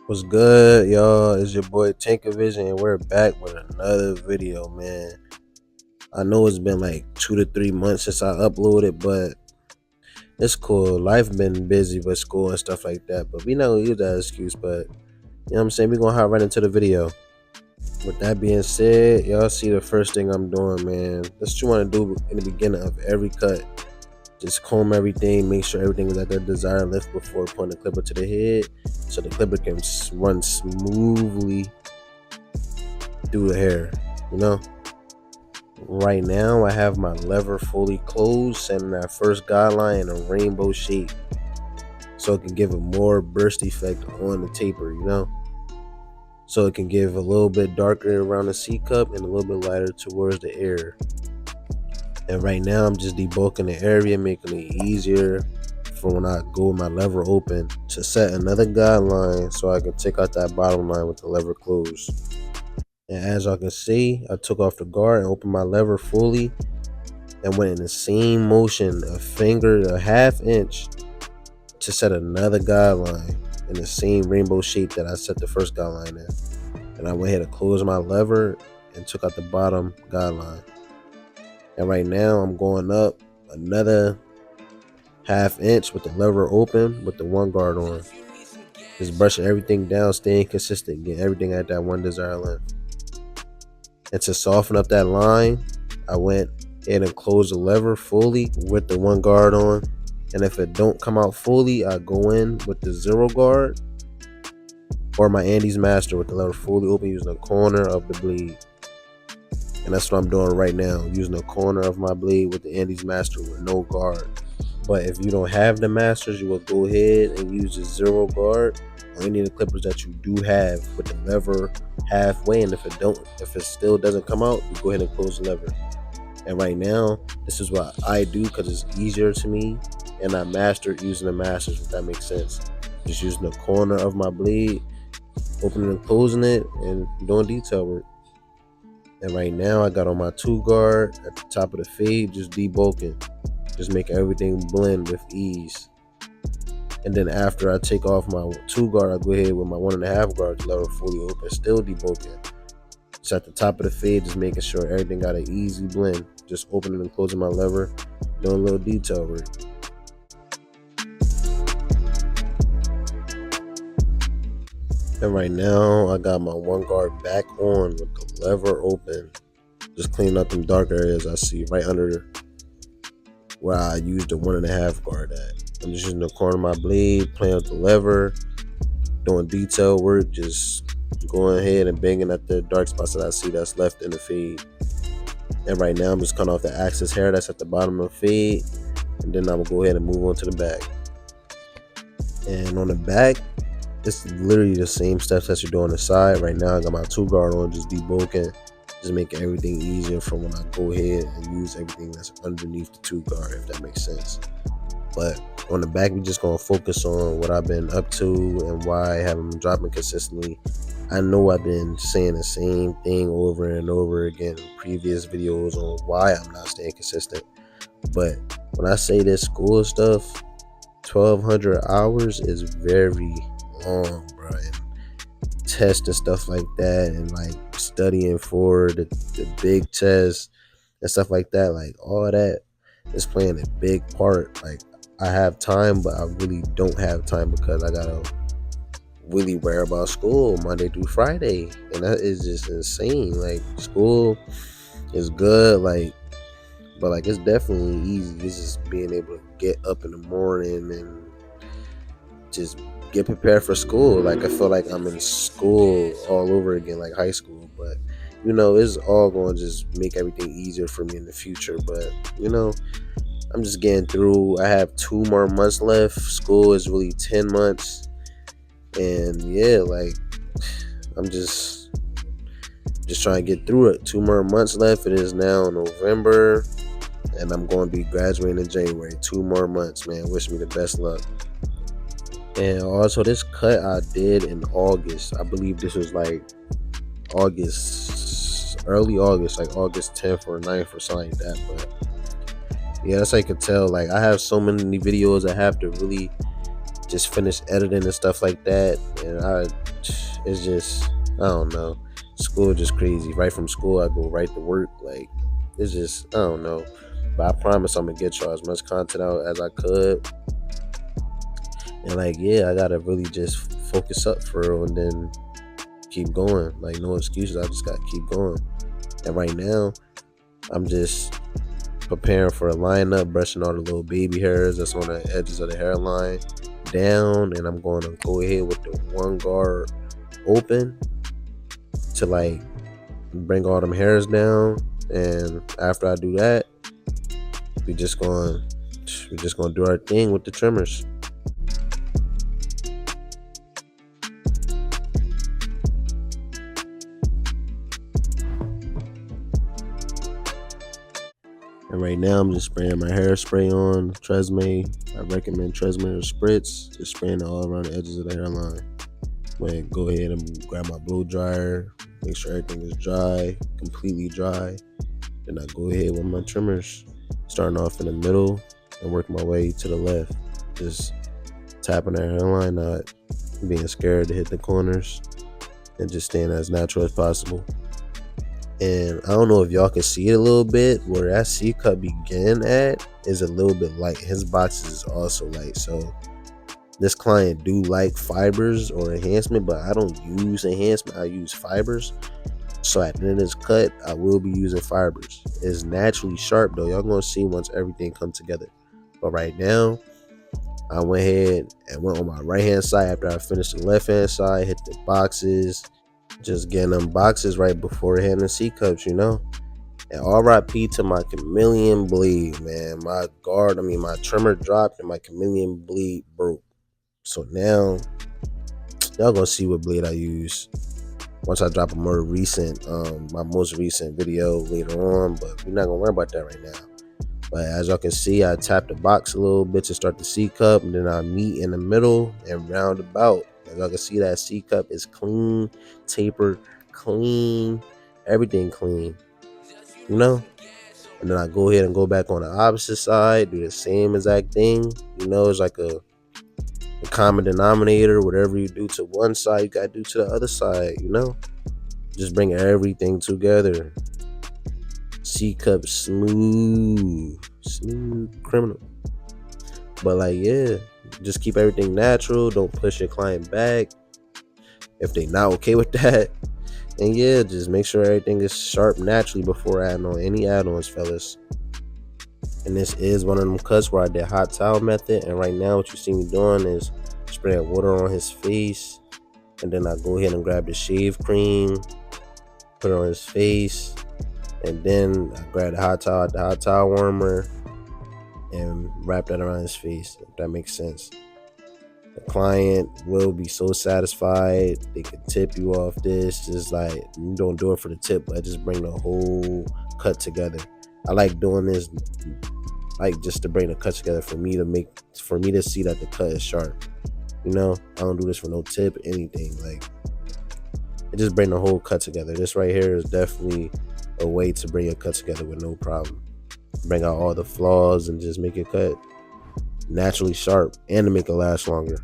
What's good, y'all? It's your boy Tinker Vision, and we're back with another video, man. I know it's been like 2 to 3 months since I uploaded, but it's cool. Life been busy with school and stuff like that, but we not gonna use that excuse. But you know what I'm saying? We gonna hop right into the video. With that being said, y'all see the first thing I'm doing, man. That's what you want to do in the beginning of every cut. Just comb everything, make sure everything is at the desired length before putting the clipper to the head, so the clipper can run smoothly through the hair. You know, right now I have my lever fully closed, setting that first guideline in a rainbow shape, so it can give a more burst effect on the taper. You know, so it can give a little bit darker around the C cup and a little bit lighter towards the ear. And right now I'm just debulking the area, making it easier for when I go with my lever open to set another guideline, so I can take out that bottom line with the lever closed. And as y'all can see, I took off the guard and opened my lever fully and went in the same motion, a half inch, to set another guideline in the same rainbow shape that I set the first guideline in. And I went ahead and closed my lever and took out the bottom guideline. And right now I'm going up another half inch with the lever open with the one guard on. Just brushing everything down, staying consistent, getting everything at that one desired length. And to soften up that line, I went in and closed the lever fully with the one guard on. And if it don't come out fully, I go in with the zero guard or my Andes Master with the lever fully open, using the corner of the blade. And that's what I'm doing right now, using the corner of my blade with the Andes Master with no guard. But if you don't have the Masters, you will go ahead and use the zero guard on any of the clippers that you do have with the lever halfway. And if it still doesn't come out, you go ahead and close the lever. And right now, this is what I do because it's easier to me, and I mastered using the Masters, if that makes sense. Just using the corner of my blade, opening and closing it, and doing detail work. And right now, I got on my 2 guard at the top of the fade, just debulking. Just make everything blend with ease. And then after I take off my 2 guard, I go ahead with my 1.5 guard, lever fully open, still debulking. Just at the top of the fade, just making sure everything got an easy blend. Just opening and closing my lever, doing a little detail work. And right now, I got my 1 guard back on with the lever open. Just cleaning up them dark areas I see right under where I used the 1.5 guard at. I'm just using the corner of my blade, playing with the lever, doing detail work, just going ahead and banging at the dark spots that I see that's left in the fade. And right now I'm just cutting off the excess hair that's at the bottom of the fade, and then I'm gonna go ahead and move on to the back. And on the back, it's literally the same steps that you do on the side. Right now I got my 2 guard on, just debulking, just making everything easier for when I go ahead and use everything that's underneath the 2 guard, if that makes sense. But on the back, we're just gonna focus on what I've been up to and why I haven't been dropping consistently. I know I've been saying the same thing over and over again in previous videos on why I'm not staying consistent. But when I say this school stuff, 1,200 hours is very long, bro. And tests and stuff like that, and like studying for the big tests and stuff like that, like all that is playing a big part. Like, I have time, but I really don't have time because I gotta really worry about school Monday through Friday, and that is just insane. Like, school is good, like, but like it's definitely easy. It's just being able to get up in the morning and just get prepared for school. Like, I feel like I'm in school all over again, like high school. But you know, it's all going to just make everything easier for me in the future. But you know, I'm just getting through. I have 2 more months left. School is really 10 months. And yeah, like, I'm just trying to get through it. 2 more months left. It is now November, and I'm going to be graduating in January. 2 more months, man. Wish me the best luck. And also, this cut I did in August. I believe this was like early August, like August 10th or 9th or something like that. But yeah, that's how you can tell. Like, I have so many videos I have to really just finish editing and stuff like that, and it's just, I don't know. School just crazy. Right from school, I go right to work. Like, it's just, I don't know. But I promise I'm gonna get y'all as much content out as I could. And like, yeah, I gotta really just focus up for real and then keep going. Like, no excuses. I just gotta keep going. And right now, I'm just preparing for a lineup, brushing all the little baby hairs that's on the edges of the hairline down, and I'm going to go ahead with the one guard open to like bring all them hairs down. And after I do that, we just going to do our thing with the trimmers. And right now I'm just spraying my hairspray on Tresemme. I recommend Tresemme or Spritz. Just spraying it all around the edges of the hairline. Then go ahead and grab my blow dryer, make sure everything is dry, completely dry. Then I go ahead with my trimmers, starting off in the middle and work my way to the left. Just tapping that hairline, not being scared to hit the corners, and just staying as natural as possible. And I don't know if y'all can see it a little bit, where that C cut begin at is a little bit light. His boxes is also light, so this client do like fibers or enhancement, but I don't use enhancement, I use fibers. So at the end of this cut, I will be using fibers. It's naturally sharp though. Y'all gonna see once everything comes together. But right now, I went ahead and went on my right hand side after I finished the left hand side, hit the boxes, just getting them boxes right before hitting the C cups, you know. And RIP to my chameleon bleed, man. My trimmer dropped and my chameleon bleed broke. So now y'all gonna see what blade I use once I drop a more recent, my most recent video later on. But we're not gonna worry about that right now. But as y'all can see, I tap the box a little bit to start the C cup, and then I meet in the middle and round about. As y'all can see, that C cup is clean, tapered, clean, everything clean, you know. And then I go ahead and go back on the opposite side, do the same exact thing. You know, it's like a common denominator. Whatever you do to one side, you gotta do to the other side, you know. Just bring everything together. C cup smooth criminal. But like, yeah, just keep everything natural. Don't push your client back if they not okay with that. And yeah, just make sure everything is sharp naturally before adding on any add-ons, fellas. And this is one of them cuts where I did hot towel method. And right now what you see me doing is spraying water on his face. And then I go ahead and grab the shave cream, put it on his face. And then I grab the hot towel warmer, and wrap that around his face, if that makes sense. The client will be so satisfied. They can tip you off this. Just like, you don't do it for the tip, but just bring the whole cut together. I like doing this, like, just to bring the cut together for me to see that the cut is sharp. You know, I don't do this for no tip, anything. Like, it just bring the whole cut together. This right here is definitely a way to bring your cut together with no problem. Bring out all the flaws and just make your cut naturally sharp and to make it last longer.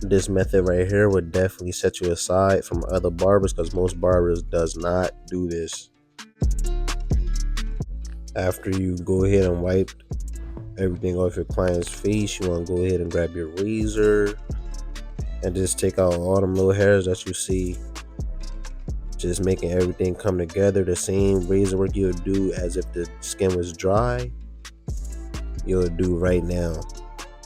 This method right here would definitely set you aside from other barbers, because most barbers does not do this. After you go ahead and wipe everything off your client's face, you want to go ahead and grab your razor and just take out all them little hairs that you see. Just making everything come together. The same razor work you'll do as if the skin was dry, you'll do right now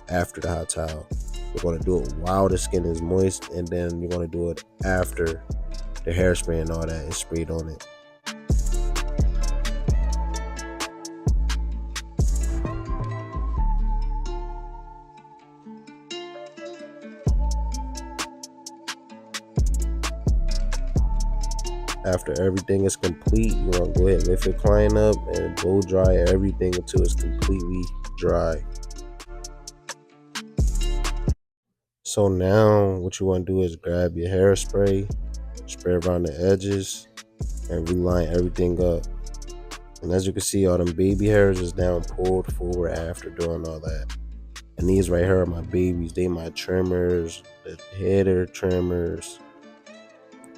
after the hot towel. You're going to do it while the skin is moist, and then you're going to do it after the hairspray and all that is sprayed on it. After everything is complete, you want to go ahead and lift your client up and blow dry everything until it's completely dry. So now what you want to do is grab your hairspray, spray around the edges, and reline everything up. And as you can see, all them baby hairs is down pulled forward after doing all that. And these right here are my babies. They my trimmers, the header trimmers.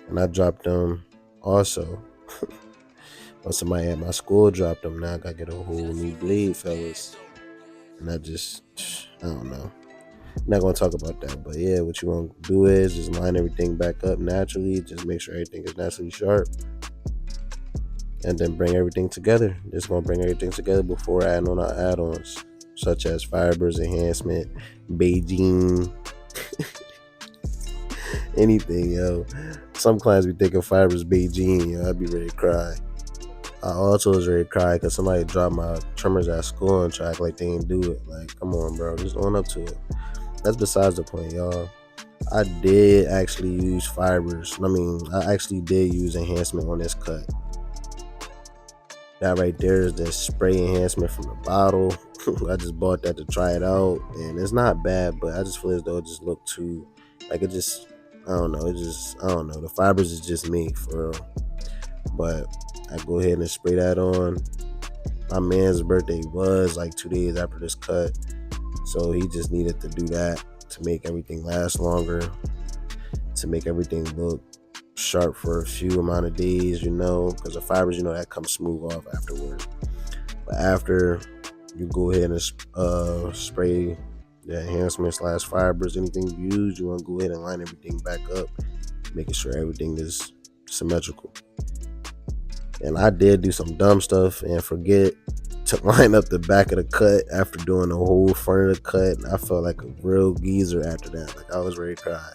and I dropped them also. But somebody at my school dropped them. Now I gotta get a whole new blade, fellas. And I don't know. Not gonna talk about that, but yeah, what you want to do is just line everything back up naturally. Just make sure everything is naturally sharp, and then bring everything together. Just gonna bring everything together before adding on our add-ons, such as fibers, enhancement, Beijing, anything, yo. Some clients be thinking fibers Beijing, yo. I'd be ready to cry. I also was ready to cry because somebody dropped my trimmers at school and tried like they didn't do it. Like, come on, bro, just own up to it. That's besides the point, y'all. I did actually use fibers. I actually did use enhancement on this cut. That right there is the spray enhancement from the bottle. I just bought that to try it out, and it's not bad, but I just feel as though it just looked too, like, it just, I don't know. I don't know. The fibers is just me, for real. But I go ahead and spray that on. My man's birthday was like 2 days after this cut, so he just needed to do that to make everything last longer, to make everything look sharp for a few amount of days, because the fibers, that comes smooth off afterwards. But after you go ahead and spray the enhancement / fibers, anything you use, you want to go ahead and line everything back up, making sure everything is symmetrical. And I did do some dumb stuff and forget to line up the back of the cut after doing the whole front of the cut. And I felt like a real geezer after that. Like, I was ready to cry.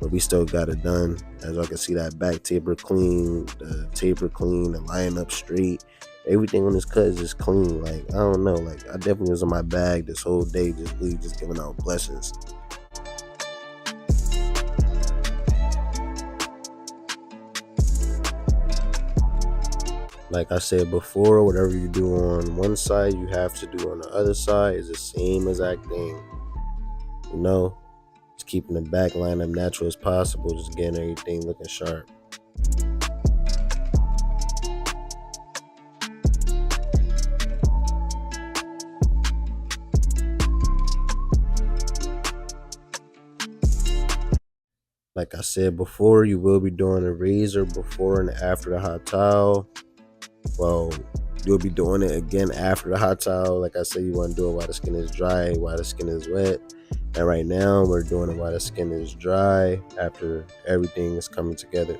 But we still got it done. As y'all can see, that back taper clean, the line up straight. Everything on this cut is just clean. Like, I don't know. Like, I definitely was in my bag this whole day, just giving out blessings. Like I said before, whatever you do on one side, you have to do on the other side. Is the same exact thing. Just keeping the back line up natural as possible, just getting everything looking sharp. Like I said before, you will be doing a razor before and after the hot towel. Well, you'll be doing it again after the hot towel. Like I said, you want to do it while the skin is dry, while the skin is wet. And right now, we're doing it while the skin is dry, after everything is coming together.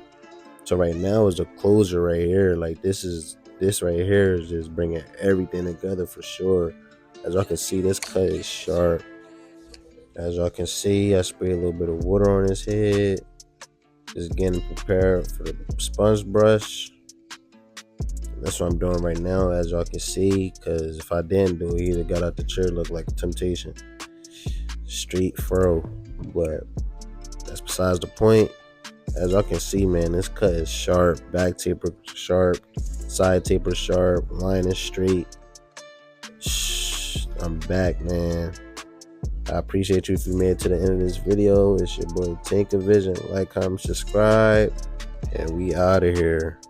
So right now is the closure right here. Like, this right here is just bringing everything together for sure. As y'all can see, this cut is sharp. As y'all can see, I sprayed a little bit of water on his head. Just getting prepared for the sponge brush. That's what I'm doing right now, as y'all can see, because if I didn't do it, he'd have got out the chair, looked like a temptation. Straight furrow. But that's besides the point. As y'all can see, man, this cut is sharp. Back taper sharp. Side taper sharp. Line is straight. I'm back, man. I appreciate you if you made it to the end of this video. It's your boy Tinker Vision. Like, comment, subscribe, and we out of here.